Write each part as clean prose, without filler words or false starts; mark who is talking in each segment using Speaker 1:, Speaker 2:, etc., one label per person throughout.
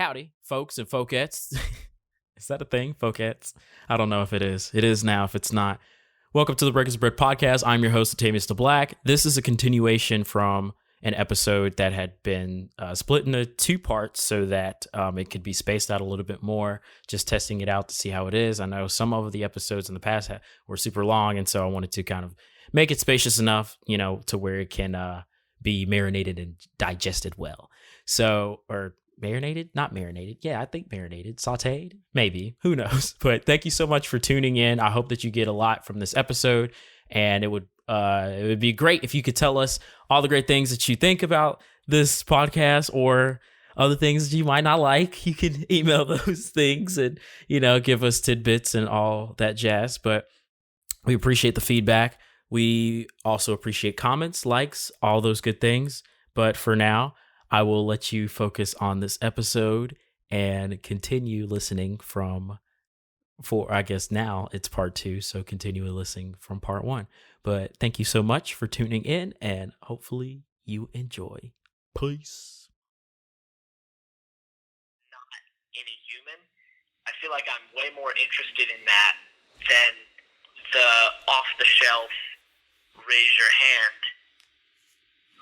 Speaker 1: Howdy, folks and folkettes. Is that a thing? Folkettes? I don't know if it is. It is now if it's not. Welcome to the Breakers Bread podcast. I'm your host, Detavius the Black. This is a continuation from an episode that had been split into two parts so that it could be spaced out a little bit more, just testing it out to see how it is. I know some of the episodes in the past were super long, and so I wanted to kind of make it spacious enough, to where it can be marinated and digested well. So, or marinated? Not marinated. Yeah, I think marinated. Sauteed? Maybe. Who knows? But thank you so much for tuning in. I hope that you get a lot from this episode, and it would be great if you could tell us all the great things that you think about this podcast or other things that you might not like. You can email those things and, give us tidbits and all that jazz. But we appreciate the feedback. We also appreciate comments, likes, all those good things. But for now, I will let you focus on this episode and continue listening I guess now it's part 2, so continue listening from part 1. But thank you so much for tuning in, and hopefully you enjoy. Peace.
Speaker 2: Not any human. I feel like I'm way more interested in that than the off-the-shelf, raise your hand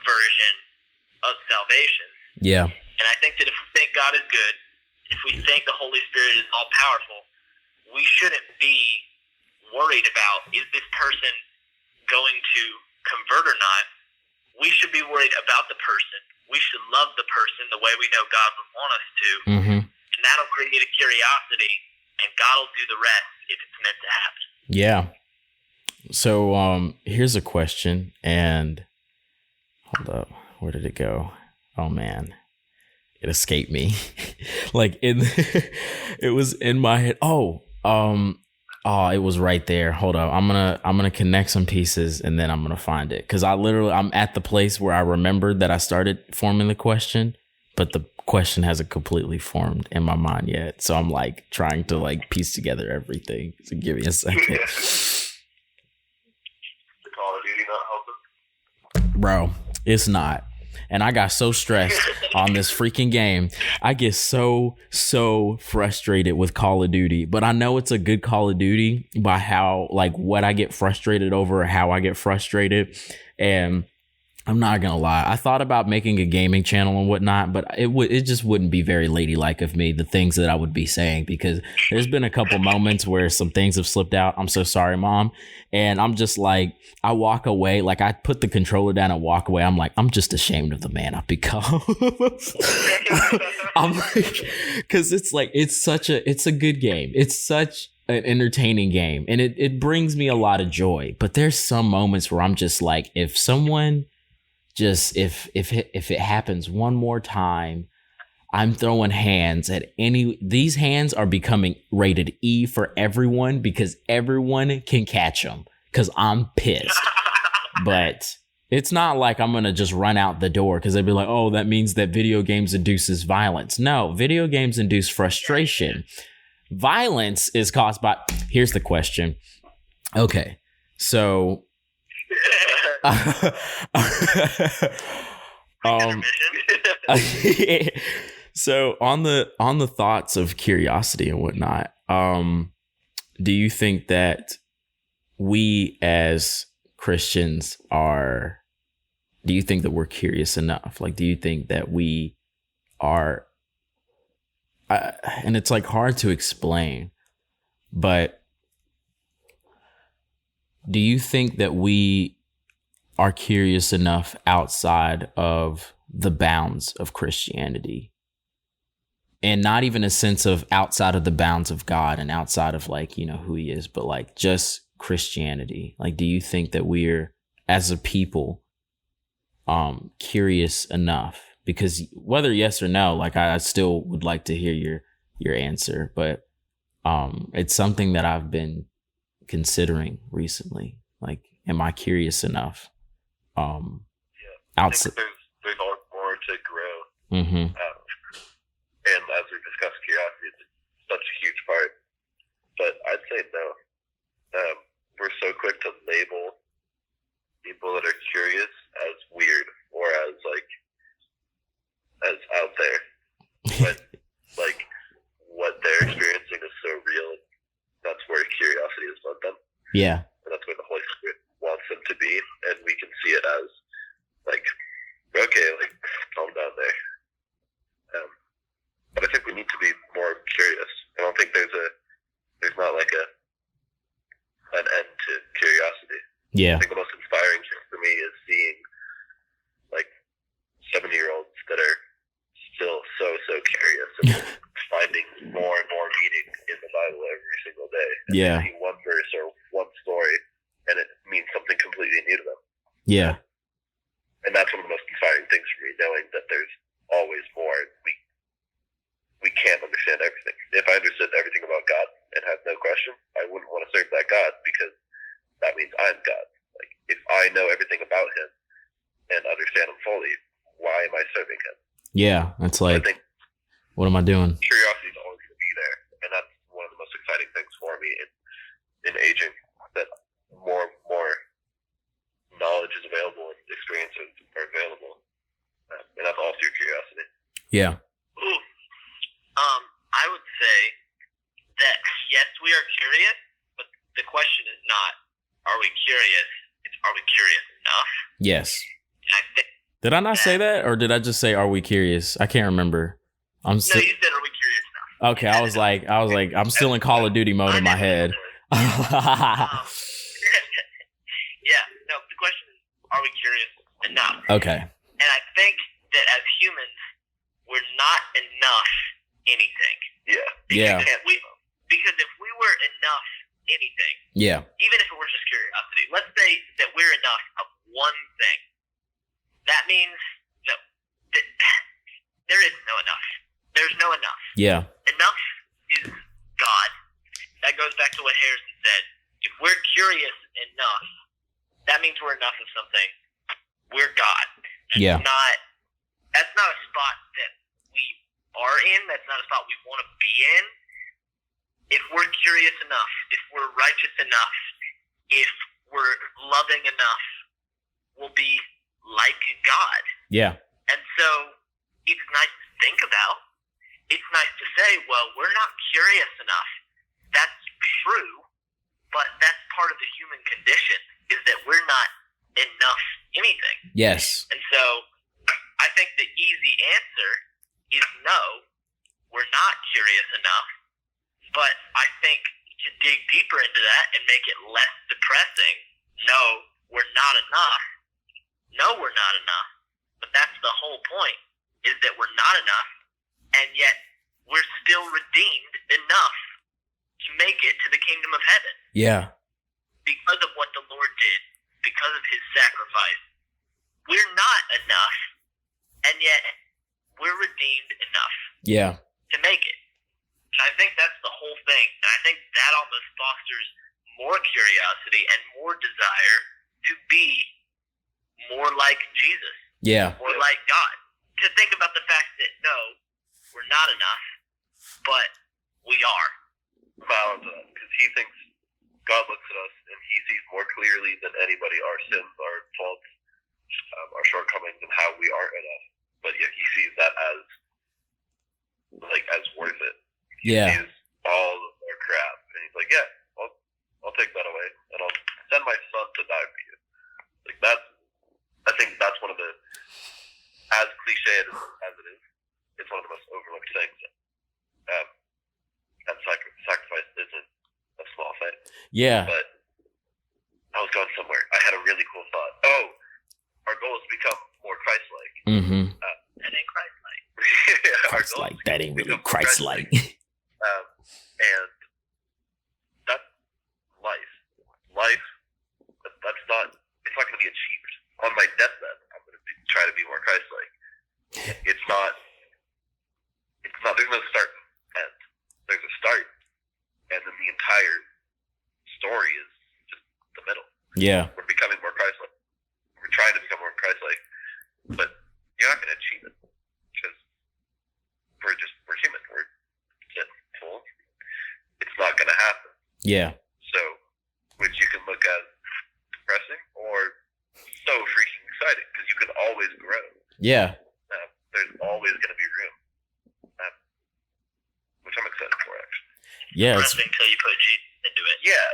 Speaker 2: version of salvation.
Speaker 1: Yeah.
Speaker 2: And I think that if we think God is good, if we think the Holy Spirit is all-powerful, we shouldn't be worried about, is this person going to convert or not? We should be worried about the person. We should love the person the way we know God would want us to.
Speaker 1: Mm-hmm.
Speaker 2: And that'll create a curiosity, and God will do the rest if it's meant to happen.
Speaker 1: Yeah. So here's a question, and hold up. Where did it go? Oh, man. It escaped me. It was in my head. It was right there. Hold up. I'm gonna connect some pieces and then I'm gonna find it. Cause I'm at the place where I remembered that I started forming the question, but the question hasn't completely formed in my mind yet. So I'm trying to piece together everything. So give me a second.
Speaker 2: The Call of Duty not helping?
Speaker 1: Bro, it's not. And I got so stressed on this freaking game. I get so frustrated with Call of Duty. But I know it's a good Call of Duty by how, what I get frustrated over, how I get frustrated. And I'm not going to lie. I thought about making a gaming channel and whatnot, but it just wouldn't be very ladylike of me, the things that I would be saying, because there's been a couple moments where some things have slipped out. I'm so sorry, Mom. And I'm just I walk away, I put the controller down and walk away. I'm I'm just ashamed of the man I've become. I'm because it's a good game. It's such an entertaining game, and it brings me a lot of joy. But there's some moments where I'm just if someone if it happens one more time, I'm throwing hands at these hands are becoming rated E for everyone because everyone can catch them because I'm pissed. But it's not I'm going to just run out the door because they'd be oh, that means that video games induces violence. No, video games induce frustration. Violence is caused by, here's the question. Okay, so so on the thoughts of curiosity and whatnot, do you think that we as Christians do you think that we're curious enough? Do you think that we are, and it's hard to explain, but do you think that we are curious enough outside of the bounds of Christianity? And not even a sense of outside of the bounds of God and outside of who he is, but just Christianity. Do you think that we're, as a people, curious enough? Because whether yes or no, I still would like to hear your answer, but it's something that I've been considering recently. Am I curious enough?
Speaker 2: Outside, there's more to grow.
Speaker 1: Mm-hmm.
Speaker 2: And as we discussed, curiosity is such a huge part. But I'd say no. We're so quick to label people that are curious as weird or as out there. But
Speaker 1: Yeah.
Speaker 2: And that's where the Holy Spirit wants them to be, and we can see it as like, okay, like calm down there. But I think we need to be more curious. I don't think there's not like an end to curiosity.
Speaker 1: Yeah.
Speaker 2: I think the most inspiring thing for me is seeing like 70-year-olds that are still so curious and finding more and more meaning in the Bible every single day. And
Speaker 1: Yeah.
Speaker 2: they see one verse or one story, and it means something completely new to them.
Speaker 1: Yeah.
Speaker 2: And that's one of the most inspiring things for me, knowing that there's always more. We can't understand everything. If I understood everything about God and had no question, I wouldn't want to serve that God, because that means I'm God. Like, if I know everything about Him and understand Him fully, why am I serving Him?
Speaker 1: Yeah. It's like,
Speaker 2: I think
Speaker 1: what am I doing?
Speaker 2: curiosity is always going to be there, and that's one of the most exciting things for me in aging, that more knowledge is available and experiences are available, and that's all through curiosity.
Speaker 1: Yeah.
Speaker 2: Ooh. I would say that yes, we are curious, but the question is not, are we curious? It's, are we curious enough?
Speaker 1: Yes.
Speaker 2: And I think
Speaker 1: Did I not say that, or did I just say, "Are we curious"? I can't remember.
Speaker 2: no, you said, "Are we curious enough?"
Speaker 1: Okay, I was like, I'm still in Call of Duty mode in my head.
Speaker 2: Yeah, no. The question is, are we curious enough?
Speaker 1: Okay.
Speaker 2: And I think that as humans, we're not enough anything. Yeah.
Speaker 1: Yeah.
Speaker 2: Because if we were enough anything,
Speaker 1: Yeah.
Speaker 2: even if it were just curiosity, let's say that we're enough of one thing, that means that there is no enough. There's no enough.
Speaker 1: Yeah.
Speaker 2: Enough is God. That goes back to what Harrison said. If we're curious enough, that means we're enough of something. We're God.
Speaker 1: Yeah.
Speaker 2: That's not a spot that we are in. That's not a spot we want to be in. If we're curious enough, if we're righteous enough, if we're loving enough, we'll be like God.
Speaker 1: Yeah.
Speaker 2: And so it's nice to think about. It's nice to say, well, we're not curious enough. That's true, but that's part of the human condition, is that we're not enough anything.
Speaker 1: Yes.
Speaker 2: And so I think the easy answer is no, we're not curious enough. But I think to dig deeper into that and make it less depressing, no, we're not enough. No, we're not enough. But that's the whole point, is that we're not enough, and yet we're still redeemed enough to make it to the kingdom of heaven.
Speaker 1: Yeah.
Speaker 2: Because of what the Lord did, because of His sacrifice. We're not enough, and yet we're redeemed enough
Speaker 1: Yeah.
Speaker 2: to make it. And I think that's the whole thing. And I think that almost fosters more curiosity and more desire to be more like Jesus,
Speaker 1: Yeah.
Speaker 2: more like God. To think about the fact that, no, we're not enough, but we are. Balance that, because He thinks, God looks at us and He sees more clearly than anybody our sins, our faults, our shortcomings, and how we aren't enough. But yet He sees that as worth it.
Speaker 1: Yeah.
Speaker 2: He sees all of our crap, and He's like, yeah, I'll take that away, and I'll send my Son to die for you. Like, I think that's one of the, as cliche as it is, it's one of the most overlooked things. And sacrifice isn't a small thing.
Speaker 1: Yeah.
Speaker 2: But I was going somewhere. I had a really cool thought. Oh, our goal is to become more Christ-like.
Speaker 1: Mm-hmm.
Speaker 2: That ain't Christ-like.
Speaker 1: Christ-like. That ain't really Christ-like.
Speaker 2: And that's life. Life, that's not, it's not going to be achieved. On my deathbed, I'm going to try to be more Christ-like. It's not, there's no start and end. There's a start, and then the entire story is just the middle.
Speaker 1: Yeah.
Speaker 2: We're becoming more Christ-like. We're trying to become more Christ-like, but you're not going to achieve it, because we're human. We're sinful. It's not going to happen.
Speaker 1: Yeah.
Speaker 2: So, which you can look at depressing or so freaking exciting, because you can always grow.
Speaker 1: Yeah.
Speaker 2: There's always going to be room, which I'm excited for, actually.
Speaker 1: Yeah.
Speaker 2: Depressing until you put Jesus into it. Yeah.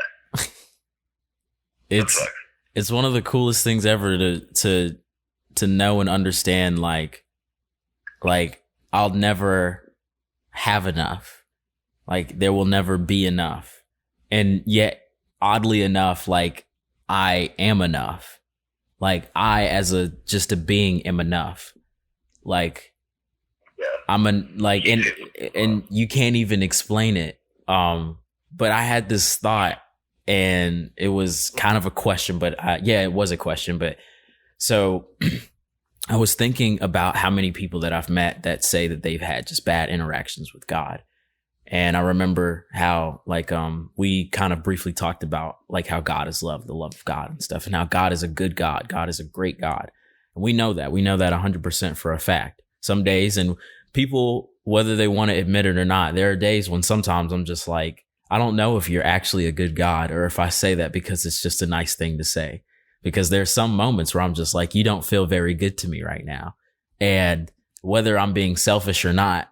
Speaker 1: It's one of the coolest things ever to know and understand. Like I'll never have enough. Like there will never be enough, and yet oddly enough, like I am enough. Like I, as just a being, am enough. Like I'm and you can't even explain it. But I had this thought, and it was kind of a question, but it was a question. But so I was thinking about how many people that I've met that say that they've had just bad interactions with God. And I remember how we kind of briefly talked about like how God is love, the love of God and stuff, and how God is a good God. God is a great God. And we know that 100% for a fact. Some days, and people, whether they want to admit it or not, there are days when sometimes I'm just like, I don't know if you're actually a good God, or if I say that because it's just a nice thing to say. Because there's some moments where I'm just like, you don't feel very good to me right now. And whether I'm being selfish or not,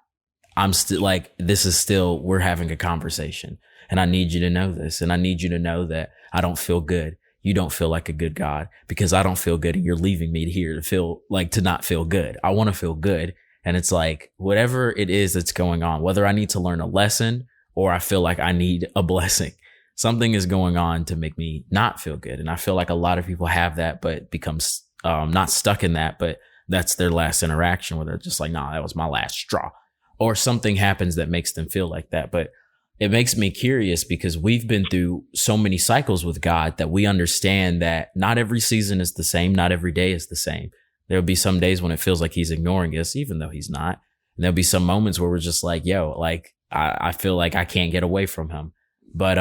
Speaker 1: I'm still like, we're having a conversation, and I need you to know this. And I need you to know that I don't feel good. You don't feel like a good God, because I don't feel good, and you're leaving me here to not feel good. I want to feel good. And it's like, whatever it is that's going on, whether I need to learn a lesson or I feel like I need a blessing, something is going on to make me not feel good. And I feel like a lot of people have that, but becomes not stuck in that, but that's their last interaction where they're just like, nah, that was my last straw. Or something happens that makes them feel like that. But it makes me curious, because we've been through so many cycles with God that we understand that not every season is the same. Not every day is the same. There'll be some days when it feels like he's ignoring us, even though he's not. And there'll be some moments where we're just like, yo, like, I feel like I can't get away from him. But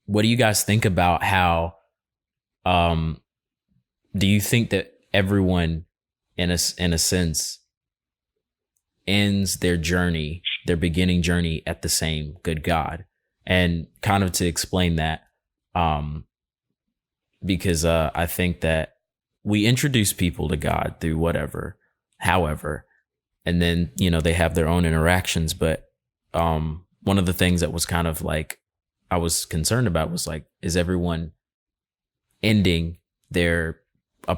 Speaker 1: what do you guys think about how do you think that everyone in a sense ends their beginning journey at the same good God? And kind of to explain that, because I think that we introduce people to God through however, and then, they have their own interactions. But one of the things that was kind of like I was concerned about was like, is everyone ending a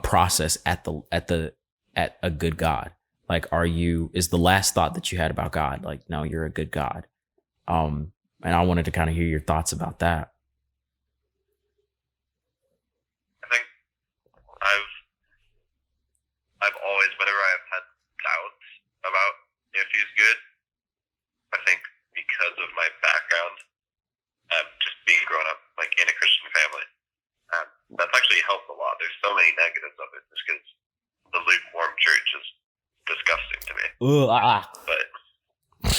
Speaker 1: process at a good God? Like, is the last thought that you had about God, like, no, you're a good God? And I wanted to kind of hear your thoughts about that.
Speaker 2: I think I've always, whenever I've had doubts about if he's good, I think because of my background, just being grown up like in a Christian family, that's actually helped a lot. There's so many negatives of it, just because the lukewarm church is disgusting to me. But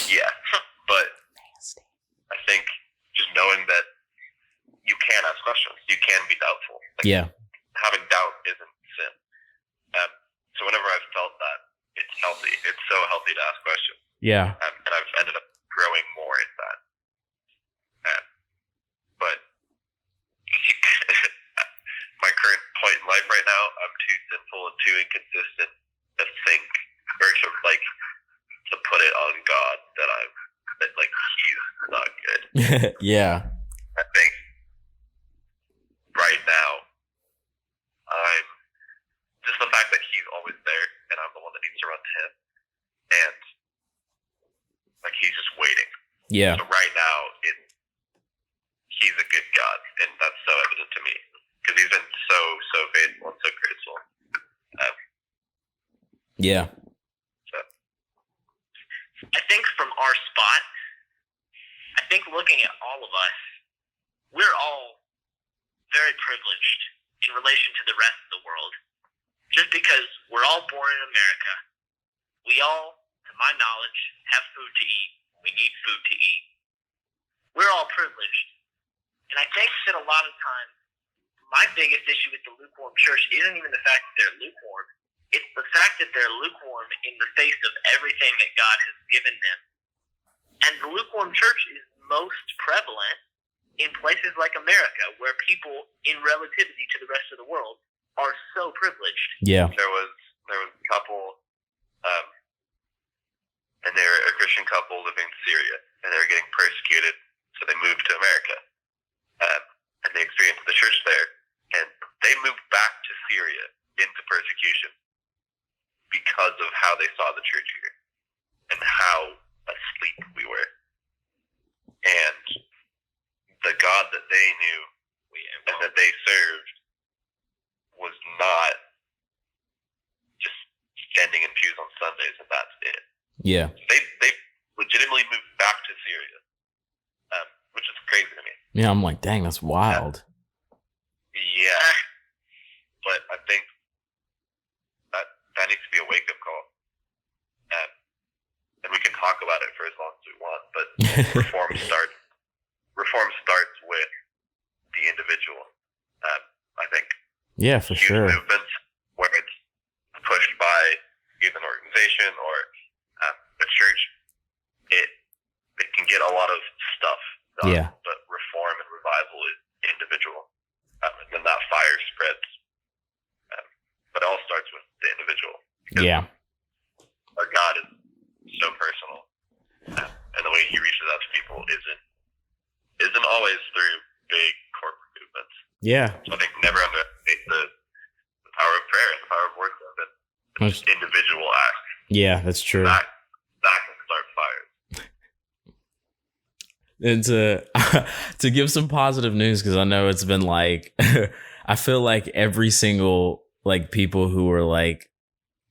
Speaker 2: yeah, but I think just knowing that you can ask questions, you can be doubtful. Like, having doubt isn't sin. So whenever I've felt that, it's healthy. It's so healthy to ask questions.
Speaker 1: Yeah.
Speaker 2: And I've ended up growing more in that. But my current point in life right now, I'm too sinful and too inconsistent to think, or to put it on God that he's not good.
Speaker 1: Yeah.
Speaker 2: I think right now, I'm just the fact that he's always there and I'm the one that needs to run to him, and like he's just waiting.
Speaker 1: Yeah.
Speaker 2: So right now, he's a good God, and that's so evident to me because he's been so faithful and so graceful.
Speaker 1: Yeah.
Speaker 2: So I think from our spot, I think looking at all of us, we're all very privileged in relation to the rest of the world. Just because we're all born in America, we all, to my knowledge, have food to eat. We need food to eat. We're all privileged. And I think that a lot of times, my biggest issue with the lukewarm church isn't even the fact that they're lukewarm. It's the fact that they're lukewarm in the face of everything that God has given them. And the lukewarm church is most prevalent in places like America, where people, in relativity to the rest of the world, are so privileged.
Speaker 1: Yeah.
Speaker 2: There was a couple, and they're a Christian couple living in Syria, and they were getting persecuted, so they moved to America. and they experienced the church there, and they moved back to Syria into persecution because of how they saw the church here and how asleep we were. And the God that they knew and that they served was not just standing in pews on Sundays and that's it.
Speaker 1: Yeah.
Speaker 2: They legitimately moved back to Syria, which is crazy to me.
Speaker 1: Yeah, I'm like, dang, that's wild.
Speaker 2: Yeah. But I think that needs to be a wake-up call. And we can talk about it for as long as we want, but reform starts with the individual. I think.
Speaker 1: Yeah, for
Speaker 2: huge
Speaker 1: sure.
Speaker 2: movements where it's pushed by either an organization or a church, it can get a lot of stuff done.
Speaker 1: Yeah.
Speaker 2: But reform and revival is individual, and then that fire spreads. But it all starts with the individual.
Speaker 1: Yeah.
Speaker 2: Our God is so personal, and the way He reaches out to people isn't always through big corporate movements.
Speaker 1: Yeah.
Speaker 2: So I think never underestimate the power of prayer and the power of worship and just individual acts.
Speaker 1: Yeah, that's true.
Speaker 2: That can start fires.
Speaker 1: And to give some positive news, because I know it's been like, I feel like every single like people who are like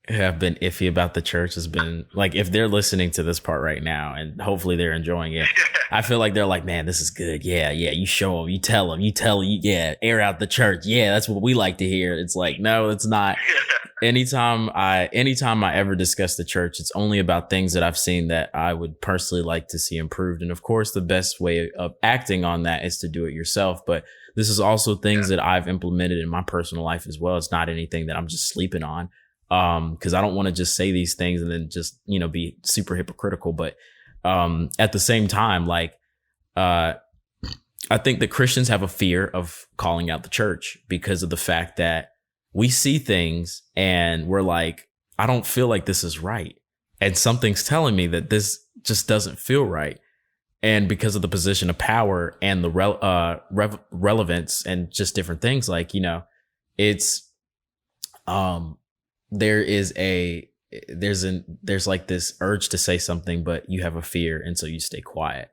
Speaker 1: have been iffy about the church has been like, if they're listening to this part right now and hopefully they're enjoying it, I feel like they're like, man, this is good. Yeah. You show them, you tell them, yeah, air out the church. Yeah. That's what we like to hear. It's like, no, it's not. Anytime I ever discuss the church, it's only about things that I've seen that I would personally like to see improved. And of course, the best way of acting on that is to do it yourself. But this is also things that I've implemented in my personal life as well. It's not anything that I'm just sleeping on. Cause I don't want to just say these things and then just, be super hypocritical. But, at the same time, like, I think that Christians have a fear of calling out the church because of the fact that we see things and we're like, I don't feel like this is right. And something's telling me that this just doesn't feel right. And because of the position of power and the relevance and just different things, like, it's, there's like this urge to say something, but you have a fear. And so you stay quiet.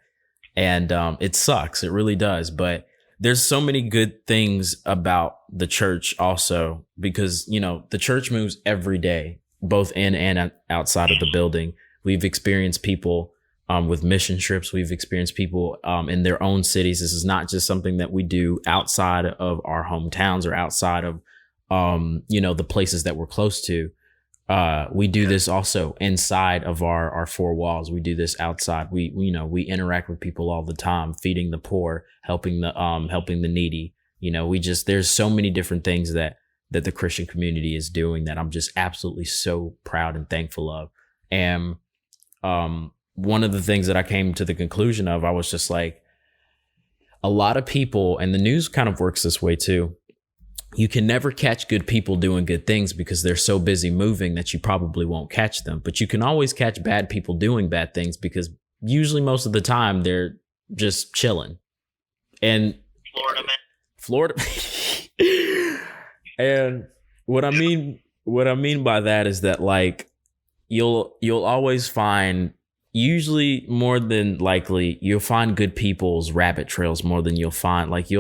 Speaker 1: And, it sucks. It really does. But there's so many good things about the church also, because, the church moves every day, both in and outside of the building. We've experienced people, with mission trips. We've experienced people, in their own cities. This is not just something that we do outside of our hometowns or outside of, the places that we're close to. We do this also inside of our four walls. We do this outside. We interact with people all the time, feeding the poor, helping the needy. There's so many different things that the Christian community is doing that I'm just absolutely so proud and thankful of. And, one of the things that I came to the conclusion of, I was just like, a lot of people, and the news kind of works this way too. You can never catch good people doing good things because they're so busy moving that you probably won't catch them. But you can always catch bad people doing bad things because usually most of the time they're just chilling. And Florida. And what I mean by that is that, like, you'll always find, usually more than likely, you'll find good people's rabbit trails more than you'll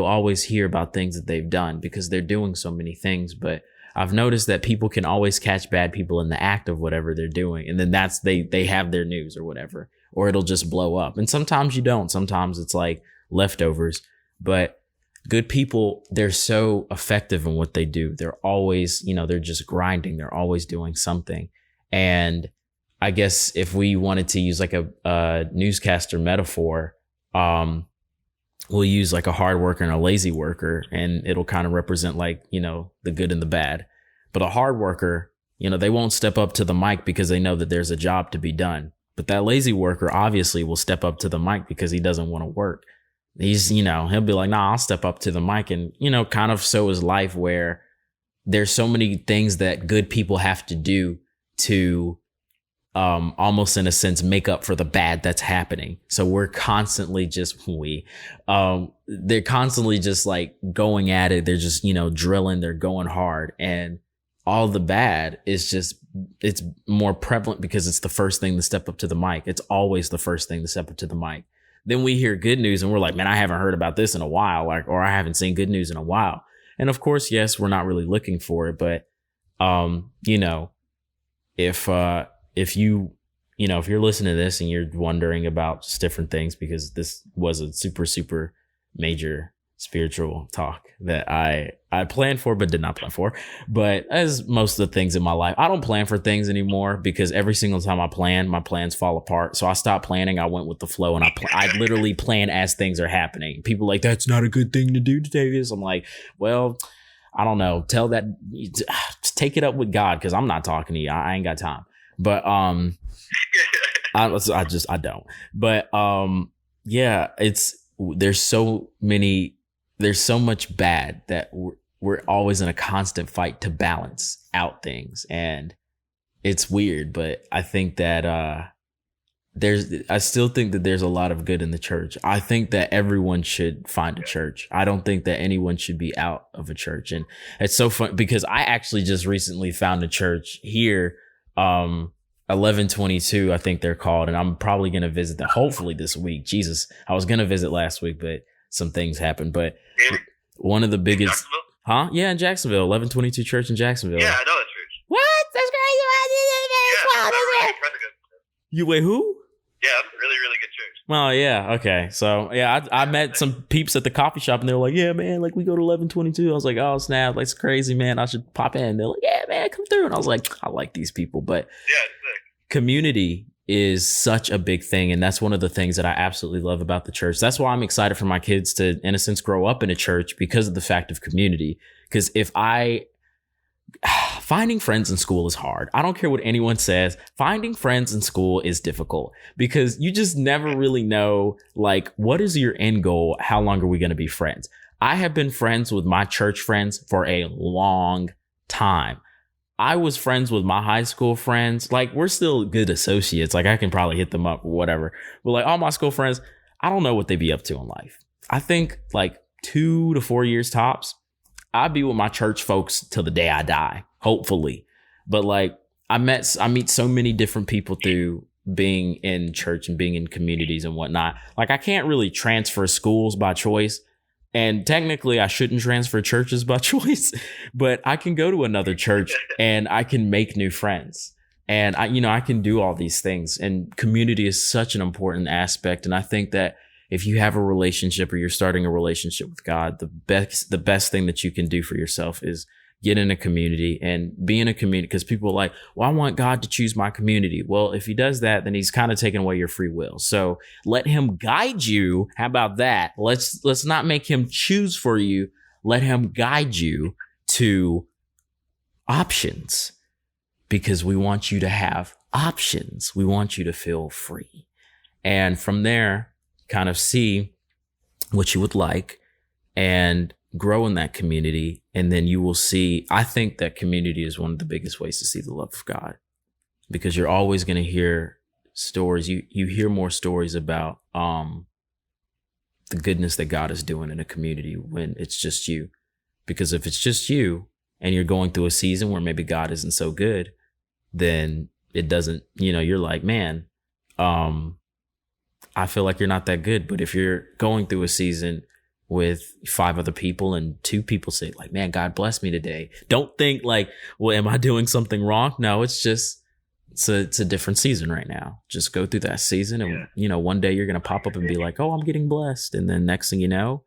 Speaker 1: always hear about things that they've done because they're doing so many things. But I've noticed that people can always catch bad people in the act of whatever they're doing. And then they have their news or whatever, or it'll just blow up. And sometimes you don't. Sometimes it's like leftovers. But good people, they're so effective in what they do. They're always, they're just grinding. They're always doing something. And I guess if we wanted to use like a newscaster metaphor, we'll use like a hard worker and a lazy worker, and it'll kind of represent like, the good and the bad. But a hard worker, they won't step up to the mic because they know that there's a job to be done. But that lazy worker obviously will step up to the mic because he doesn't want to work. He's, he'll be like, nah, I'll step up to the mic. And, kind of so is life, where there's so many things that good people have to do to almost in a sense make up for the bad that's happening. So we're constantly they're constantly just like going at it. They're just, drilling, they're going hard, and all the bad is just, it's more prevalent because it's the first thing to step up to the mic. It's always the first thing to step up to the mic. Then we hear good news and we're like, man, I haven't heard about this in a while, or I haven't seen good news in a while. And of course, yes, we're not really looking for it, but if you're listening to this and you're wondering about just different things, because this was a super, super major spiritual talk that I planned for, but did not plan for. But as most of the things in my life, I don't plan for things anymore, because every single time I plan, my plans fall apart. So I stopped planning. I went with the flow, and I literally plan as things are happening. People are like, that's not a good thing to do, Detavius. I'm like, well, I don't know. Just take it up with God, because I'm not talking to you. I ain't got time. But I don't. But yeah, there's so much bad that we're always in a constant fight to balance out things, and it's weird. But I think that I still think that there's a lot of good in the church. I think that everyone should find a church. I don't think that anyone should be out of a church. And it's so fun because I actually just recently found a church here, 1122, I think they're called, and I'm probably going to visit them hopefully this week. Jesus, I was going to visit last week, but some things happened. But one of the biggest, yeah, in Jacksonville, 1122 Church in Jacksonville.
Speaker 2: Yeah, I know that church.
Speaker 1: What? That's crazy. You wait, who?
Speaker 2: Yeah, that's a really, really good church.
Speaker 1: Oh, yeah. Okay. So, yeah, I met some peeps at the coffee shop, and they were like, yeah, man, like we go to 1122. I was like, oh, snap. Like, it's crazy, man. I should pop in. They're like, yeah, man, come through. And I was like, I like these people. But
Speaker 2: yeah, it's sick.
Speaker 1: Community is such a big thing. And that's one of the things that I absolutely love about the church. That's why I'm excited for my kids to, in a sense, grow up in a church, because of the fact of community. Because finding friends in school is hard. I don't care what anyone says. Finding friends in school is difficult, because you just never really know, like, what is your end goal? How long are we going to be friends? I have been friends with my church friends for a long time. I was friends with my high school friends. Like, we're still good associates. Like, I can probably hit them up or whatever. But like all my school friends, I don't know what they be up to in life. I think like 2 to 4 years tops. I'll be with my church folks till the day I die, hopefully. But like, I meet so many different people through being in church and being in communities and whatnot. Like, I can't really transfer schools by choice. And technically I shouldn't transfer churches by choice, but I can go to another church and I can make new friends. And I can do all these things, and community is such an important aspect. And I think that if you have a relationship, or you're starting a relationship with God, the best thing that you can do for yourself is get in a community and be in a community. Because people are like, well, I want God to choose my community. Well, if he does that, then he's kind of taking away your free will. So let him guide you. How about that? Let's not make him choose for you. Let him guide you to options, because we want you to have options. We want you to feel free. And from there, kind of see what you would like and grow in that community. And then you will see, I think that community is one of the biggest ways to see the love of God, because you're always going to hear stories. You hear more stories about the goodness that God is doing in a community when it's just you. Because if it's just you and you're going through a season where maybe God isn't so good, then it doesn't, you're like, man, I feel like you're not that good. But if you're going through a season with 5 other people and 2 people say like, man, God bless me today, don't think like, well, am I doing something wrong? No, it's just, it's a different season right now. Just go through that season, and one day you're going to pop up and be like, oh, I'm getting blessed. And then next thing you know,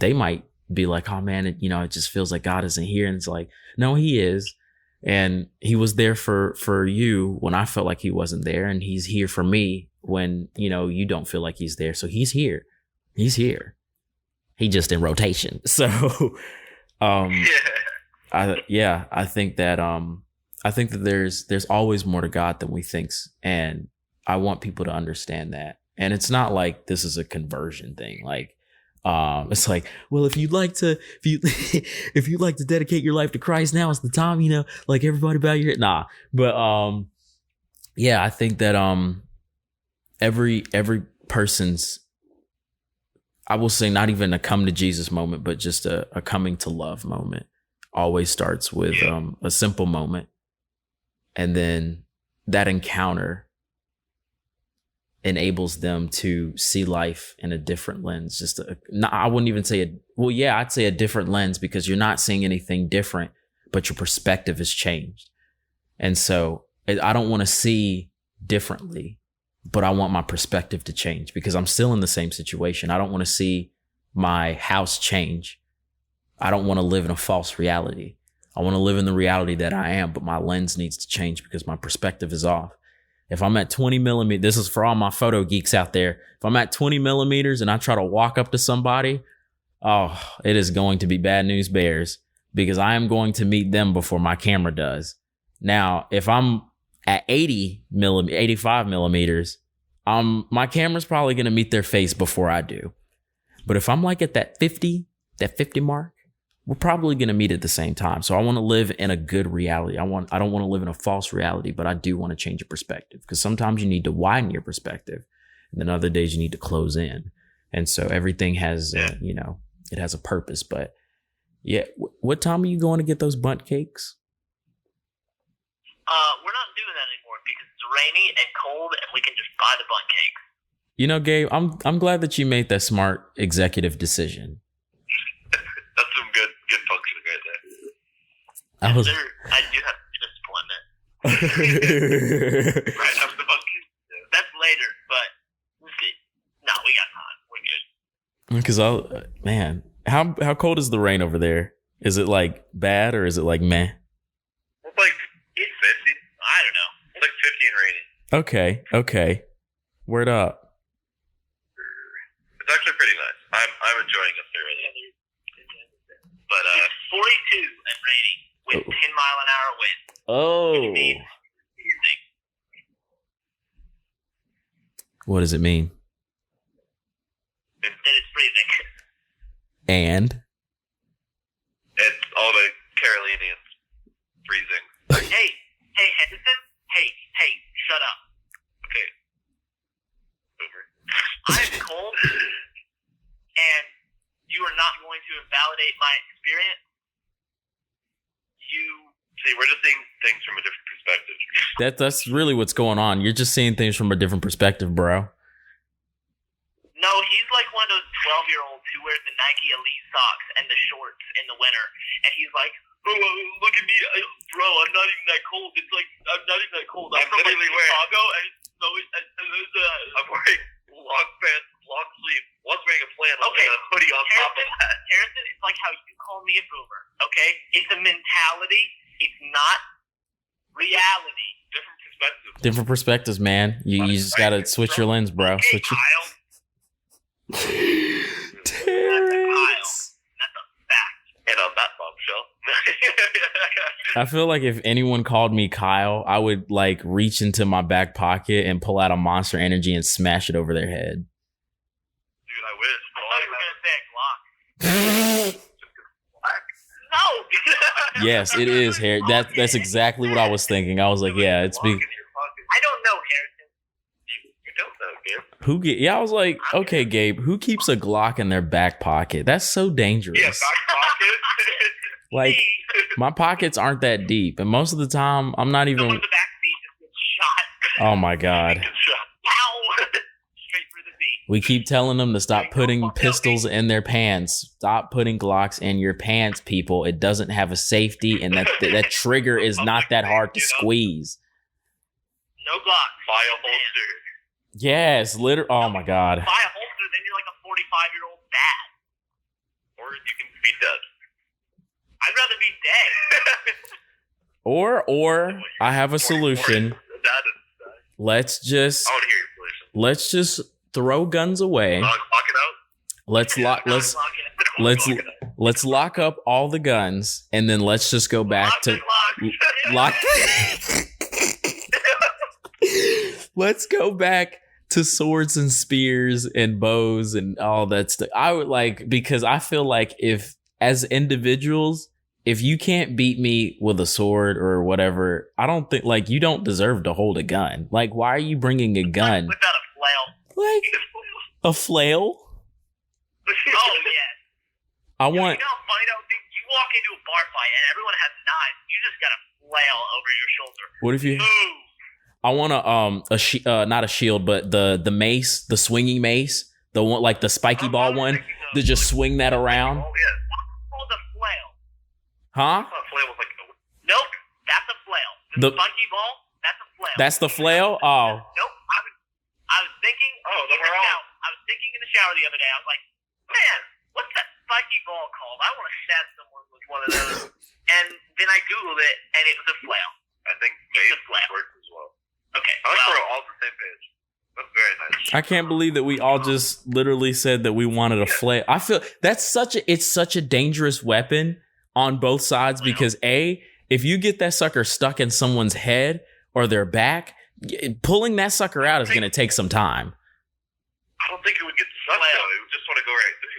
Speaker 1: they might be like, oh man, it just feels like God isn't here. And it's like, no, he is. And he was there for you when I felt like he wasn't there. And he's here for me when, you don't feel like he's there. So he's here. He's here. He just in rotation. So, I think that there's always more to God than we think. And I want people to understand that. And it's not like this is a conversion thing. Like, it's like, well, if you'd like to dedicate your life to Christ, now is the time, like everybody bow your head. Nah, but, Yeah, I think that every person's, I will say, not even a come to Jesus moment, but just a coming to love moment always starts with a simple moment. And then that encounter enables them to see life in a different lens. I wouldn't even say I'd say a different lens, because you're not seeing anything different, but your perspective has changed. And so I don't want to see differently, but I want my perspective to change, because I'm still in the same situation. I don't want to see my house change. I don't want to live in a false reality. I want to live in the reality that I am, but my lens needs to change because my perspective is off. If I'm at 20 millimeters, this is for all my photo geeks out there. If I'm at 20 millimeters and I try to walk up to somebody, it is going to be bad news bears, because I am going to meet them before my camera does. Now, if I'm at 85 millimeters, my camera's probably going to meet their face before I do. But if I'm like at that 50 mark, we're probably going to meet at the same time. So I want to live in a good reality. I don't want to live in a false reality, but I do want to change your perspective, because sometimes you need to widen your perspective, and then other days you need to close in. And so everything has, it has a purpose. But yeah, what time are you going to get those bundt cakes?
Speaker 2: We're not doing that anymore because it's rainy and cold, and we can just buy the bundt cakes.
Speaker 1: You know, Gabe, I'm glad that you made that smart executive decision.
Speaker 2: That's some good functioning right there. I do have disappointment. Right after the bundt cakes. Yeah. That's later, but we'll see. No, we got time. We're good.
Speaker 1: Because how cold is the rain over there? Is it like bad, or is it like meh?
Speaker 2: It's like 50. I don't know. It's like 50 and raining.
Speaker 1: Okay. Word up.
Speaker 2: It's actually pretty nice. I'm enjoying it there. But 42 and raining with 10-mile-an-hour wind.
Speaker 1: Oh. What does it mean?
Speaker 2: That it's freezing.
Speaker 1: And?
Speaker 2: It's all the Carolinians freezing. Hey, Henderson. Hey, shut up. Okay. Over. I'm cold, and you are not going to invalidate my experience. We're just seeing things from a different perspective.
Speaker 1: That's really what's going on. You're just seeing things from a different perspective, bro.
Speaker 2: No, he's like one of those 12-year-olds who wears the Nike Elite socks and the shorts in the winter, and he's like, "Oh, look at me, bro! I'm not even that cold. It's like I'm not even that cold. I'm from Chicago, and I'm wearing long pants, long sleeve. One's wearing a flannel and a hoodie on top of that. Harrison, it's like how you call me a boomer. Okay, it's a mentality. It's not reality.
Speaker 1: Different perspectives, man. You just gotta switch your lens, bro.
Speaker 2: Okay,
Speaker 1: switch
Speaker 2: Kyle.
Speaker 1: Terrence.
Speaker 2: That's a fact. And on that bombshell.
Speaker 1: I feel like if anyone called me Kyle, I would like reach into my back pocket and pull out a Monster Energy and smash it over their head.
Speaker 2: Dude, I wish. I thought you were gonna say a Glock. No.
Speaker 1: Yes, it is, Harry. That's exactly what I was thinking. I was like, yeah, it's big.
Speaker 2: I don't know, Harrison. You don't know, Gabe.
Speaker 1: I was like, okay, Gabe, who keeps a Glock in their back pocket? That's so dangerous.
Speaker 2: Yeah, back pocket.
Speaker 1: Like, my pockets aren't that deep, and most of the time, I'm not even.
Speaker 2: Someone in the back seat just gets shot.
Speaker 1: Oh my God.
Speaker 2: Ow! Straight through the seat.
Speaker 1: We keep telling them to stop putting pistols in their pants. Stop putting Glocks in your pants, people. It doesn't have a safety, and that trigger is not that hard to squeeze.
Speaker 2: No Glock. Buy a holster.
Speaker 1: Yes, oh my God.
Speaker 2: Buy a holster, then you're like a 45-year-old dad. Or you can be dead. I'd rather be dead.
Speaker 1: Or I have a solution. Let's just
Speaker 2: I want to hear your solution.
Speaker 1: Let's just throw guns away.
Speaker 2: Lock it out.
Speaker 1: Let's lock up all the guns, and then let's just go back to lock. Let's go back to swords and spears and bows and all that stuff. I would because I feel like if as individuals, if you can't beat me with a sword or whatever, I don't think, like, you don't deserve to hold a gun. Like, why are you bringing a gun?
Speaker 2: Whip out a flail.
Speaker 1: Like, a flail?
Speaker 2: Oh, yeah.
Speaker 1: I want...
Speaker 2: You know how funny that would be? You walk into a bar fight and everyone has knives. You just got a flail over your shoulder.
Speaker 1: What if you...
Speaker 2: Move.
Speaker 1: I want not a shield, but the mace, the swinging mace, the one, like the spiky ball one, to just swing that around.
Speaker 2: Oh, yeah. What's called a flail?
Speaker 1: Huh?
Speaker 2: I thought a flail was like... Nope, that's a flail. The spiky ball, that's a flail.
Speaker 1: That's the flail? Oh.
Speaker 2: Nope. I was thinking... I was thinking in the shower the other day. I was like, man, what's that spiky ball called? I want to stab someone with one of those. And then I Googled it, and it was a flail.
Speaker 3: I think
Speaker 2: It's a flail.
Speaker 3: works as well.
Speaker 2: Okay.
Speaker 3: I like we're all on the same page. That's very nice.
Speaker 1: I can't believe that we all just literally said that we wanted a flail. I feel it's such a dangerous weapon on both sides because if you get that sucker stuck in someone's head or their back, pulling that sucker out is going to take some time.
Speaker 3: I don't think it would get stuck though. It would just want to go right through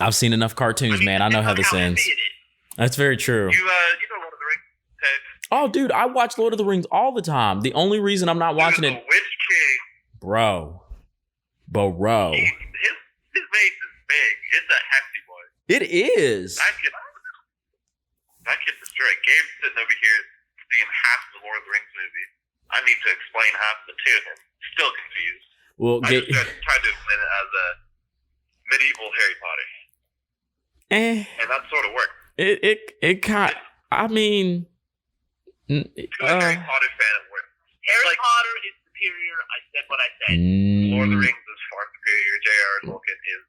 Speaker 3: you.
Speaker 1: I've seen enough cartoons, man. I know how this ends. That's very true.
Speaker 3: You know Lord of the Rings, Ted?
Speaker 1: Oh, dude, I watch Lord of the Rings all the time. The only reason I'm not watching it,
Speaker 3: The Witch King.
Speaker 1: bro.
Speaker 3: His mace is big. It's a hefty boy.
Speaker 1: It is.
Speaker 3: That kid's destroyed. Gabe's sitting over here seeing half of the Lord of the Rings movie. I need to explain half of it to him. Still confused.
Speaker 1: Well,
Speaker 3: I just tried to explain it as a medieval Harry Potter. And that sort of worked.
Speaker 1: It kind. I mean,
Speaker 3: To a Harry Potter fan, it worked.
Speaker 2: Harry Potter is superior. I said what I said.
Speaker 3: Lord of the Rings is far superior. J.R. Tolkien is.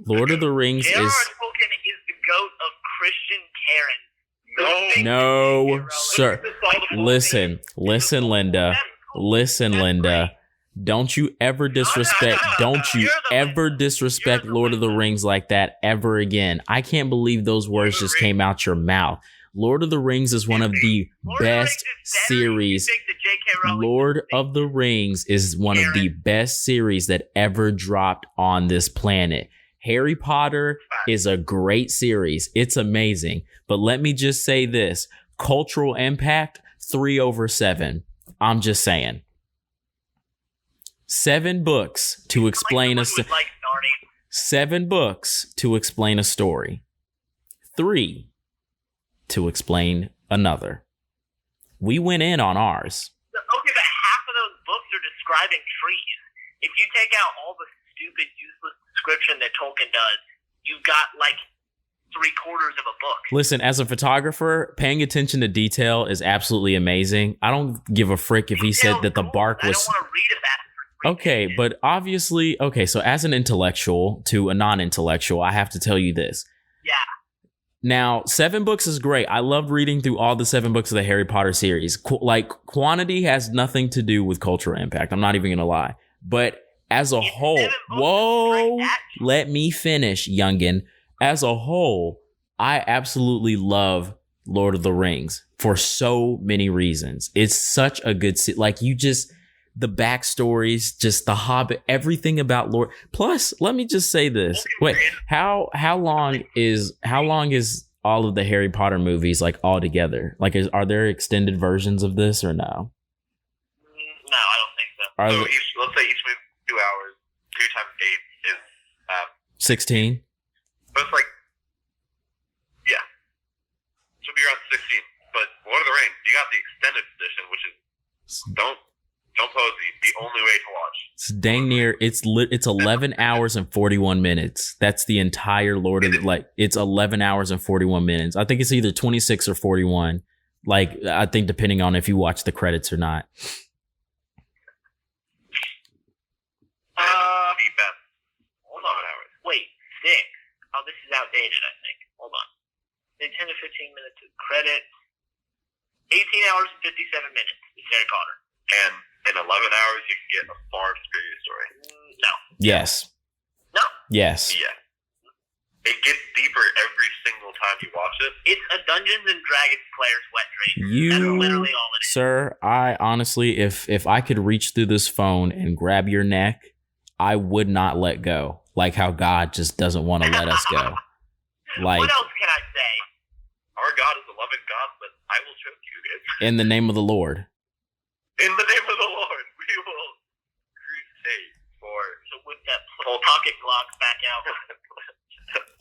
Speaker 1: Lord of the Rings
Speaker 2: J.R.
Speaker 1: is.
Speaker 2: Tolkien is the goat of Christian Karen.
Speaker 1: No, sir. Listen, Linda. Listen, Linda. Don't you ever disrespect. Don't you ever disrespect Lord of the Rings like that ever again. I can't believe those words just came out your mouth. Lord of the Rings is one of the best series. Lord of the Rings is one of the best series that ever dropped on this planet. Harry Potter is a great series. It's amazing. But let me just say this. Cultural impact, 3/7. I'm just saying. 7 books to explain a 7 books to explain a story. 3 to explain another. We went in on ours.
Speaker 2: Okay, but half of those books are describing trees. If you take out all the stupid, useless description that Tolkien does, you've got like 3/4 of a book.
Speaker 1: Listen, as a photographer, paying attention to detail is absolutely amazing. I don't give a frick if he said that the bark was...
Speaker 2: I don't want to read about it.
Speaker 1: Okay, but obviously, so as an intellectual to a non-intellectual, I have to tell you this.
Speaker 2: Yeah.
Speaker 1: Now, 7 books is great. I love reading through all the 7 books of the Harry Potter series. Quantity has nothing to do with cultural impact. I'm not even going to lie. But as a whole, let me finish, youngin'. As a whole, I absolutely love Lord of the Rings for so many reasons. It's such a good, the backstories, just the Hobbit, everything about Lord. Plus, let me just say this. Wait, how long is all of the Harry Potter movies like all together? Like, are there extended versions of this or no?
Speaker 2: No, I don't think so.
Speaker 3: Let's say each movie 2 hours. 2 times 8 is
Speaker 1: 16.
Speaker 3: But it's like, yeah, should be around 16. But Lord of the Rings, you got the extended edition, which is don't pose the only way to watch.
Speaker 1: It's dang near. It's 11 hours and 41 minutes. That's the entire Lord of the, it's 11 hours and 41 minutes. I think it's either 26 or 41. I think depending on if you watch the credits or not.
Speaker 2: Hold on. Wait, 6. Oh, this is outdated, I think. Hold on. 10 to 15 minutes of credits. 18 hours and 57 minutes is Harry Potter.
Speaker 3: And in 11 hours, you can get a far superior story.
Speaker 2: No.
Speaker 1: Yes.
Speaker 2: No.
Speaker 1: Yes.
Speaker 3: Yeah. It gets deeper every single time you watch it.
Speaker 2: It's a Dungeons and Dragons player's wet dream. That's literally all it is.
Speaker 1: Sir, I honestly, if I could reach through this phone and grab your neck, I would not let go. Like how God just doesn't want to let us go.
Speaker 2: What else can I
Speaker 3: in gauntlet, I will choke you guys.
Speaker 1: In the name of the Lord.
Speaker 3: In the name of the Lord, we will crusade for.
Speaker 2: So whip that whole pocket Glock back out.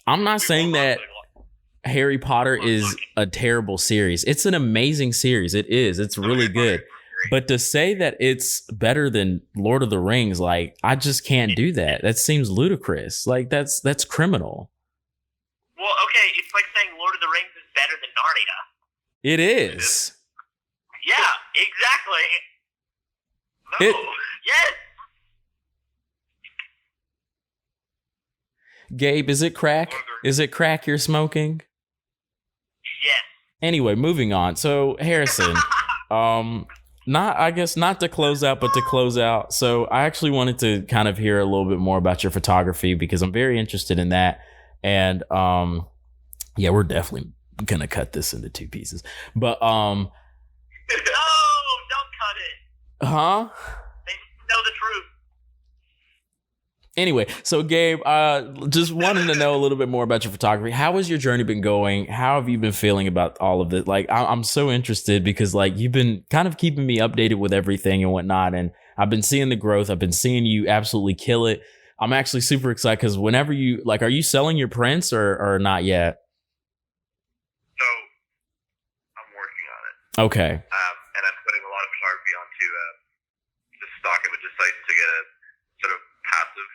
Speaker 1: I'm not saying that Harry Potter is a terrible series. It's an amazing series. It is. It's really good. But to say that it's better than Lord of the Rings, like, I just can't do that. That seems ludicrous. Like, that's criminal.
Speaker 2: Well, okay, it's like saying Lord of the Rings is better than Narnia.
Speaker 1: It is.
Speaker 2: Yeah, exactly. No. Yes.
Speaker 1: Gabe, is it crack? Is it crack you're smoking?
Speaker 2: Yes.
Speaker 1: Anyway, moving on. So, Harrison, not to close out, but to close out. So I actually wanted to kind of hear a little bit more about your photography because I'm very interested in that. And yeah, we're definitely gonna cut this into two pieces. But
Speaker 2: no, don't cut it.
Speaker 1: Huh?
Speaker 2: They know the truth.
Speaker 1: Anyway, so Gabe, just wanted to know a little bit more about your photography. How has your journey been going? How have you been feeling about all of it? Like, I'm so interested because, like, you've been kind of keeping me updated with everything and whatnot, and I've been seeing the growth. I've been seeing you absolutely kill it. I'm actually super excited because whenever you, like, are you selling your prints or not yet?
Speaker 3: So, I'm working on it.
Speaker 1: Okay.
Speaker 3: And I'm putting a lot of photography onto the stock images site to get a sort of passive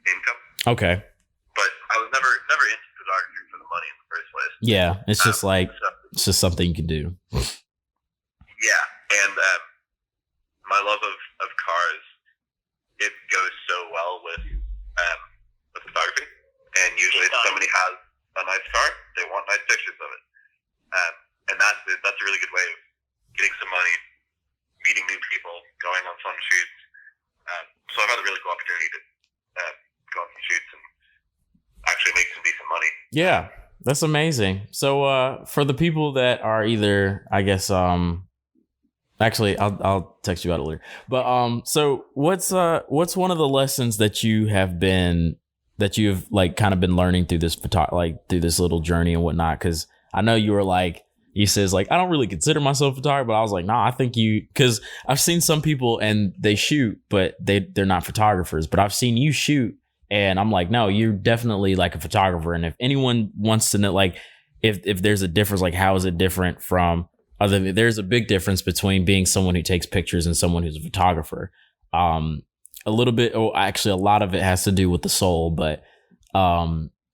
Speaker 3: income.
Speaker 1: Okay.
Speaker 3: But I was never into photography for the money in the first place.
Speaker 1: Yeah, it's just like, it's just something you can do.
Speaker 3: Yeah, and my love of cars, it goes so well with photography. And usually if somebody has a nice car, they want nice pictures of it. And that's a really good way of getting some money, meeting new people, going on fun shoots. So I've had a really cool opportunity to go on some shoots and actually make some decent money.
Speaker 1: Yeah, that's amazing. So for the people that are either, I guess, actually, I'll text you about it later. But so what's one of the lessons that you've like kind of been learning through this through this little journey and whatnot? Because I know you were like, he says, like, I don't really consider myself a photographer, but I was like, nah, I think because I've seen some people and they shoot, but they're not photographers. But I've seen you shoot, and I'm like, no, you're definitely like a photographer. And if anyone wants to know, like, if there's a difference, like, how is it different from there's a big difference between being someone who takes pictures and someone who's a photographer. A little bit, actually, a lot of it has to do with the soul, but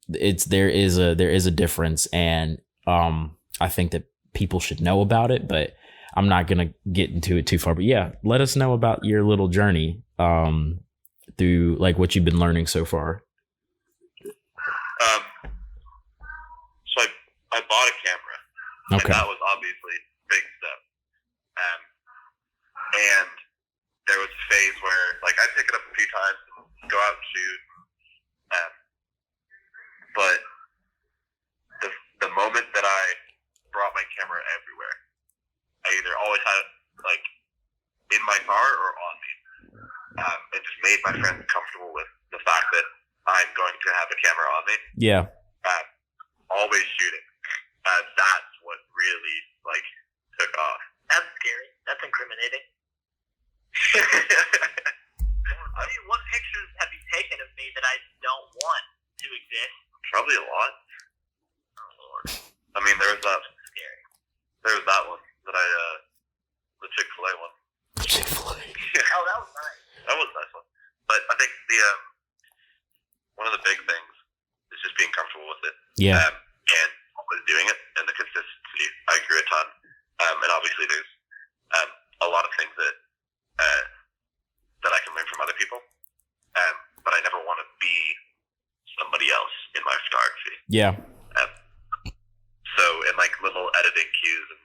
Speaker 1: there is a difference, and I think that people should know about it, but I'm not going to get into it too far. But yeah, let us know about your little journey through like what you've been learning so far.
Speaker 3: So I bought a camera.
Speaker 1: Okay.
Speaker 3: And that was obviously a big step. And there was a phase where, like, I'd pick it up a few times and go out and shoot. But the moment that I brought my camera everywhere, I either always had it, like, in my car or on me. It just made my friends comfortable with the fact that I'm going to have a camera on me.
Speaker 1: Yeah.
Speaker 3: Always shooting. That's what really, like, took off.
Speaker 2: That's scary. That's incriminating. I mean, what pictures have you taken of me that I don't want to exist?
Speaker 3: Probably a lot.
Speaker 2: Oh, Lord.
Speaker 3: I mean, there was that.
Speaker 2: Scary.
Speaker 3: There was that one that the Chick-fil-A one.
Speaker 1: Chick-fil-A.
Speaker 2: Oh, that was nice.
Speaker 3: That was a nice one. But I think one of the big things is just being comfortable with it.
Speaker 1: Yeah.
Speaker 3: And always doing it, and the consistency. I agree a ton. And obviously there's a lot of things that I can learn from other people. But I never want to be somebody else in my photography.
Speaker 1: Yeah.
Speaker 3: So in like little editing cues and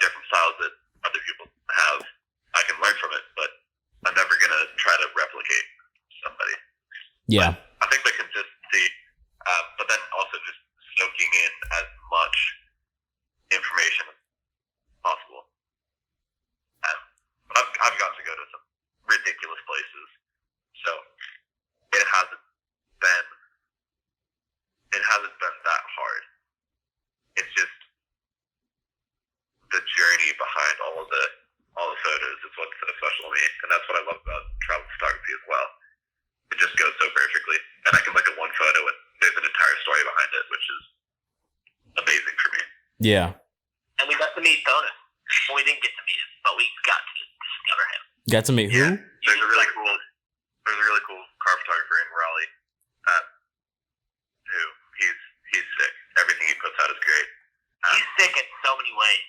Speaker 3: different styles that other people have, I can learn from it, but I'm never going to try to replicate somebody.
Speaker 1: Yeah.
Speaker 3: But I think the consistency, but then also just soaking in as much information as possible. I've got to go to some ridiculous places, so it hasn't been that that's what I love about travel photography as well. It just goes so perfectly. And I can look at one photo and there's an entire story behind it, which is amazing for me.
Speaker 1: Yeah.
Speaker 2: And we got to meet Bonus. Well, we didn't get to meet him, but we got to discover him.
Speaker 1: Got to meet who?
Speaker 3: Yeah. There's a really cool car photographer in Raleigh. Who he's sick. Everything he puts out is great.
Speaker 2: He's sick in so many ways.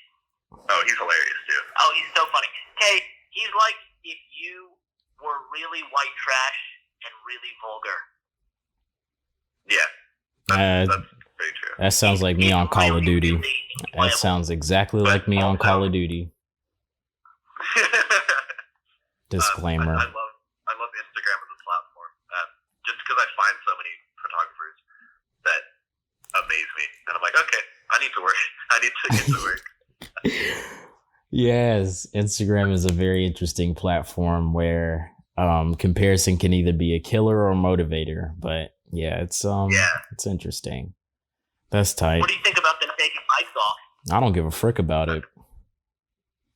Speaker 3: Oh, he's hilarious too.
Speaker 2: Oh, he's so funny. Hey, he's like if you were really white trash and really vulgar.
Speaker 3: Yeah. That's very true.
Speaker 1: That sounds like me on Call of Duty. That sounds exactly like me on Call of Duty. Disclaimer.
Speaker 3: I love Instagram as a platform. Just because I find so many photographers that amaze me, and I'm like, okay, I need to work. I need to get to work.
Speaker 1: Yes, Instagram is a very interesting platform where comparison can either be a killer or a motivator. But yeah, it's interesting. That's tight.
Speaker 2: What do you think about them taking mics off?
Speaker 1: I don't give a frick about it.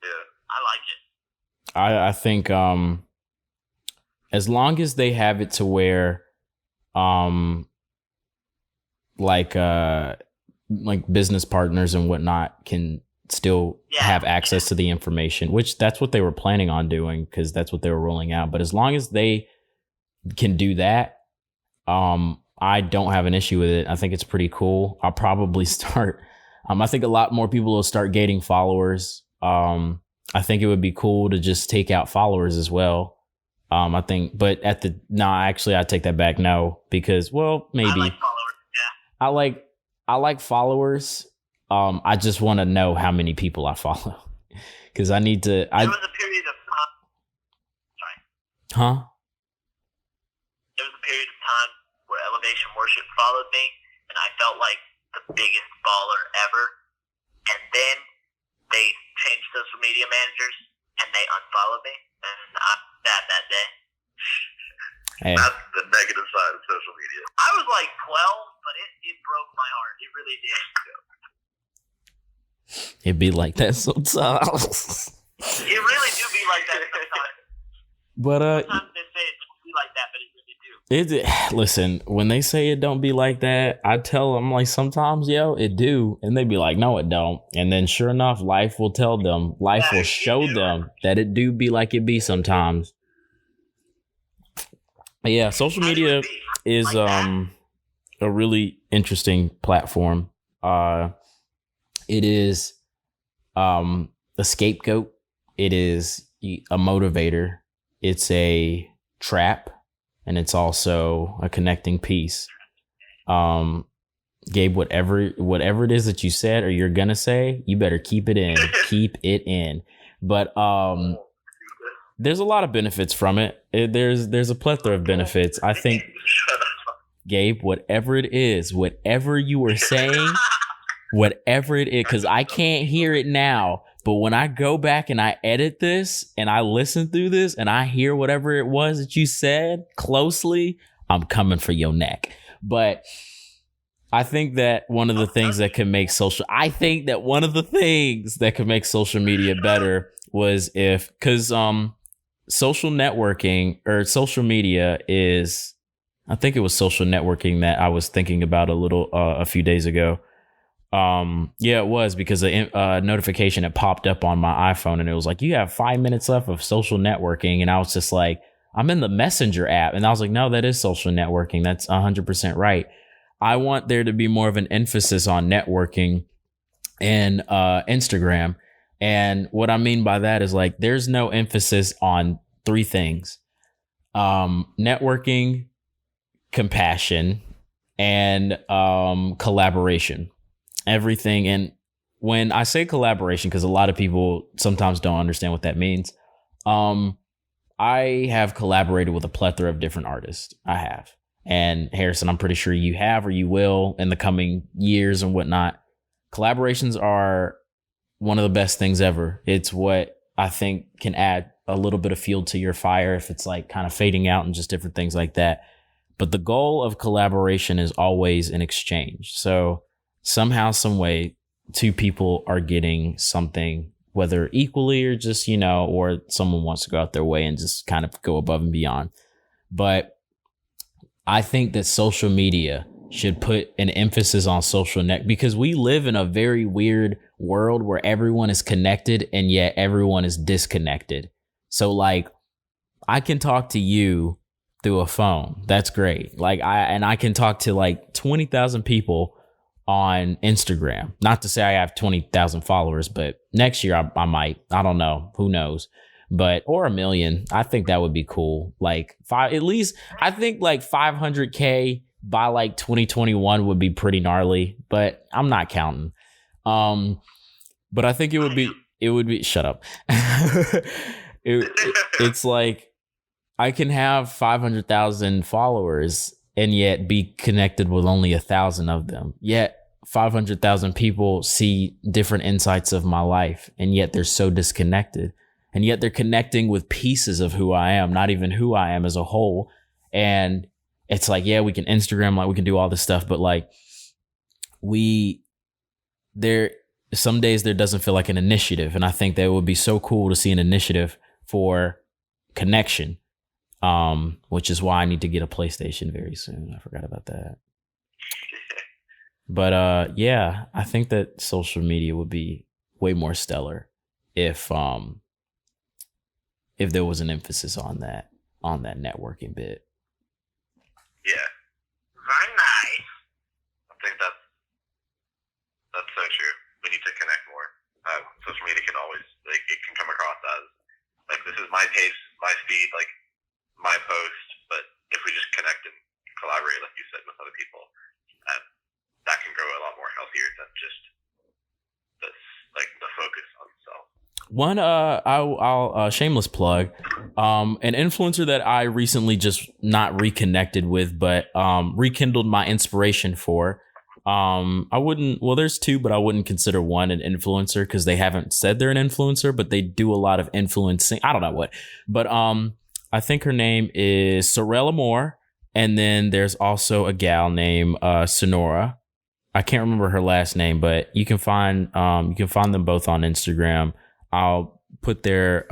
Speaker 3: Yeah,
Speaker 2: I like it.
Speaker 1: I think as long as they have it to where like business partners and whatnot can still have access to the information, which that's what they were planning on doing because that's what they were rolling out. But as long as they can do that, I don't have an issue with it. I think it's pretty cool. I'll probably start. I think a lot more people will start gating followers. I think it would be cool to just take out followers as well. I think, but actually, I take that back. No, because maybe
Speaker 2: I like followers. Yeah.
Speaker 1: I like followers. I just want to know how many people I follow because I need to.
Speaker 2: There was a period of time. Sorry.
Speaker 1: Huh?
Speaker 2: There was a period of time where Elevation Worship followed me, and I felt like the biggest baller ever. And then they changed social media managers, and they unfollowed me, and I'm sad that day.
Speaker 1: Hey.
Speaker 3: That's the negative side of social media.
Speaker 2: I was like 12, but it broke my heart. It really did.
Speaker 1: It'd be like that sometimes.
Speaker 2: It really do be like that sometimes.
Speaker 1: But
Speaker 2: sometimes they say it don't be like that, but it really do.
Speaker 1: Listen, when they say it don't be like that, I tell them like sometimes, it do, and they be like, no, it don't. And then sure enough, life will tell them, life will show them that it do be like it be sometimes. But yeah, social media is a really interesting platform. It is a scapegoat. It is a motivator. It's a trap, and it's also a connecting piece. Gabe, whatever it is that you said or you're gonna say, you better keep it in. Keep it in. But there's a lot of benefits from it. There's a plethora of benefits. I think, Gabe, whatever it is, whatever you were saying, whatever it is, because I can't hear it now. But when I go back and I edit this and I listen through this and I hear whatever it was that you said closely, I'm coming for your neck. But I think that one of the things that can make social media better was because social networking or social media is, I think it was social networking that I was thinking about a few days ago. It was because a notification had popped up on my iPhone and it was like, you have 5 minutes left of social networking. And I was just like, I'm in the Messenger app. And I was like, no, that is social networking. That's 100% right. I want there to be more of an emphasis on networking and Instagram. And what I mean by that is like, there's no emphasis on 3 things: networking, compassion, and collaboration. Everything. And when I say collaboration, because a lot of people sometimes don't understand what that means, I have collaborated with a plethora of different artists. I have. And Harrison, I'm pretty sure you have or you will in the coming years and whatnot. Collaborations are one of the best things ever. It's what I think can add a little bit of fuel to your fire if it's like kind of fading out and just different things like that. But the goal of collaboration is always an exchange. So somehow, some way, 2 people are getting something whether equally or just, or someone wants to go out their way and just kind of go above and beyond. But I think that social media should put an emphasis on social because we live in a very weird world where everyone is connected and yet everyone is disconnected. So like, I can talk to you through a phone. That's great. Like I can talk to like 20,000 people on Instagram. Not to say I have 20,000 followers, but next year I might. I don't know. Who knows? But or 1 million. I think that would be cool. Like at least I think like 500K by like 2021 would be pretty gnarly, but I'm not counting. But I think it would be shut up. It's like I can have 500,000 followers and yet be connected with only 1,000 of them. Yet 500,000 people see different insights of my life, and yet they're so disconnected. And yet they're connecting with pieces of who I am, not even who I am as a whole. And it's like, yeah, we can Instagram, like we can do all this stuff, but like some days there doesn't feel like an initiative. And I think that it would be so cool to see an initiative for connection, which is why I need to get a PlayStation very soon. I forgot about that. But yeah, I think that social media would be way more stellar if there was an emphasis on that networking bit.
Speaker 3: Yeah. Very nice. I think that's so true. We need to connect more. Social media can always, like, it can come across as, like, this is my page, my feed, like, my post, but if we just connect and collaborate, like you said, with other people, that can grow a lot more healthier than just this, like, the focus on self.
Speaker 1: One, I'll shameless plug, an influencer that I recently just not reconnected with, but rekindled my inspiration for. There's two, but I wouldn't consider one an influencer because they haven't said they're an influencer, but they do a lot of influencing. I don't know what, but I think her name is Sorella Moore, and then there's also a gal named Sonora. I can't remember her last name, but you can find them both on Instagram. I'll put their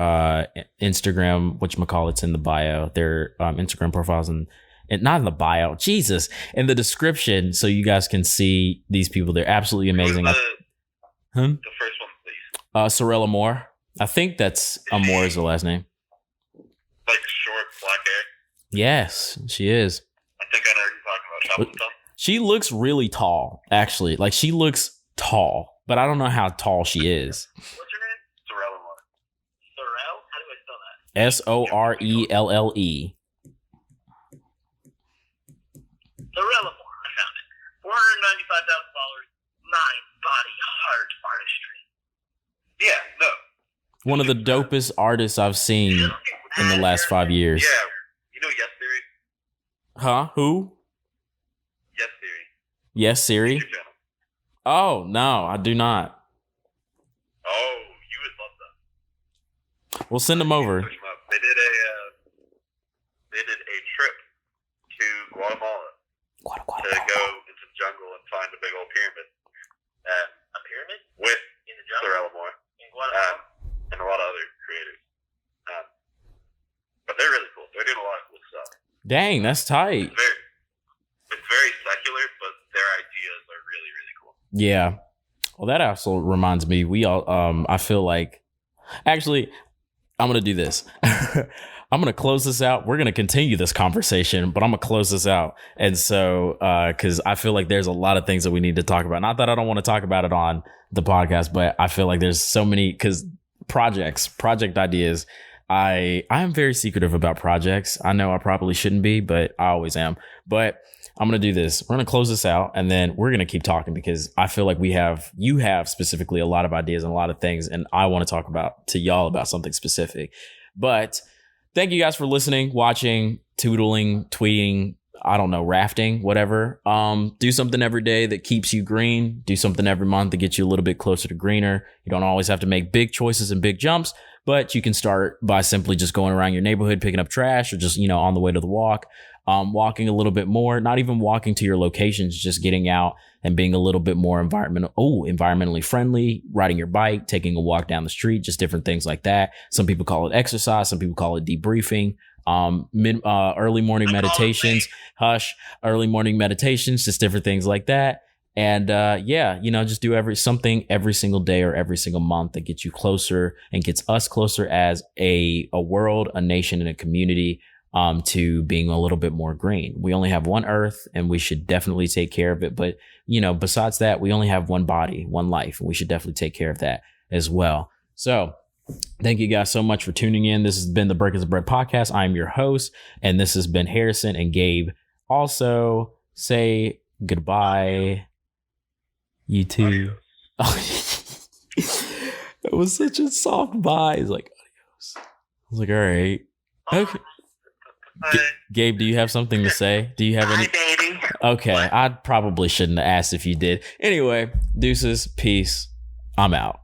Speaker 1: Instagram, whatchamacallit's in the bio, their Instagram profiles and not in the bio, Jesus, in the description, so you guys can see these people. They're absolutely amazing.
Speaker 3: The first one, please.
Speaker 1: Sorella Moore. I think that's Moore is the last name.
Speaker 3: Like short, black hair?
Speaker 1: Yes, she is.
Speaker 3: I think I know who you're talking about.
Speaker 1: She looks really tall, actually. Like, she looks tall, but I don't know how tall she is.
Speaker 3: What's her name? Sorella Moore. Sorrel? How do I spell that?
Speaker 1: Sorelle.
Speaker 2: Sorella Moore, I found it. 495,000 followers, mind, body, heart artistry.
Speaker 3: Yeah, no.
Speaker 1: One of the dopest artists I've seen in the last 5 years.
Speaker 3: Yeah, you know Yes Theory?
Speaker 1: Huh? Who?
Speaker 3: Yes Theory.
Speaker 1: Yes, Siri? Oh, no, I do not.
Speaker 3: Oh, you would love them.
Speaker 1: We'll send them over.
Speaker 3: They did a trip to Guatemala to go into the jungle and find a big old pyramid.
Speaker 2: A pyramid?
Speaker 3: With
Speaker 2: In the jungle?
Speaker 3: Sorella Moore.
Speaker 2: In Guatemala?
Speaker 3: And a lot of other creators. But they're really cool. They're doing a lot of cool stuff.
Speaker 1: Dang, that's tight.
Speaker 3: It's very secular, but their ideas are really, really cool.
Speaker 1: Yeah. Well, that also reminds me, I feel like, actually, I'm going to do this. I'm going to close this out. We're going to continue this conversation, but I'm going to close this out. And so, because I feel like there's a lot of things that we need to talk about. Not that I don't want to talk about it on the podcast, but I feel like there's so many, because project ideas. I am very secretive about projects. I know I probably shouldn't be, but I always am. But I'm going to do this. We're going to close this out, and then we're going to keep talking because I feel like you have specifically a lot of ideas and a lot of things, and I want to talk to y'all about something specific. But thank you guys for listening, watching, tootling, tweeting, I don't know, rafting, whatever. Do something every day that keeps you green. Do something every month that gets you a little bit closer to greener. You don't always have to make big choices and big jumps, But you can start by simply just going around your neighborhood, picking up trash, or just, on the way to the walk, walking a little bit more, not even walking to your locations, just getting out and being a little bit more environmentally friendly, riding your bike, taking a walk down the street, just different things like that. Some people call it exercise. Some people call it debriefing. Early morning meditations, early morning meditations, just different things like that. And, just do something every single day or every single month that gets you closer and gets us closer as a world, a nation, and a community, to being a little bit more green. We only have one earth and we should definitely take care of it. But, besides that, we only have one body, one life, and we should definitely take care of that as well. So, thank you guys so much for tuning in. This has been the Breakers of Bread podcast. I'm your host, and this has been Harrison and Gabe. Also, say goodbye. You too. It was such a soft bye. He's like, adios. I was like, all right. Okay. Gabe, do you have something to say? Do you have any?
Speaker 2: Hi, baby.
Speaker 1: Okay, I probably shouldn't have asked if you did. Anyway, deuces, peace. I'm out.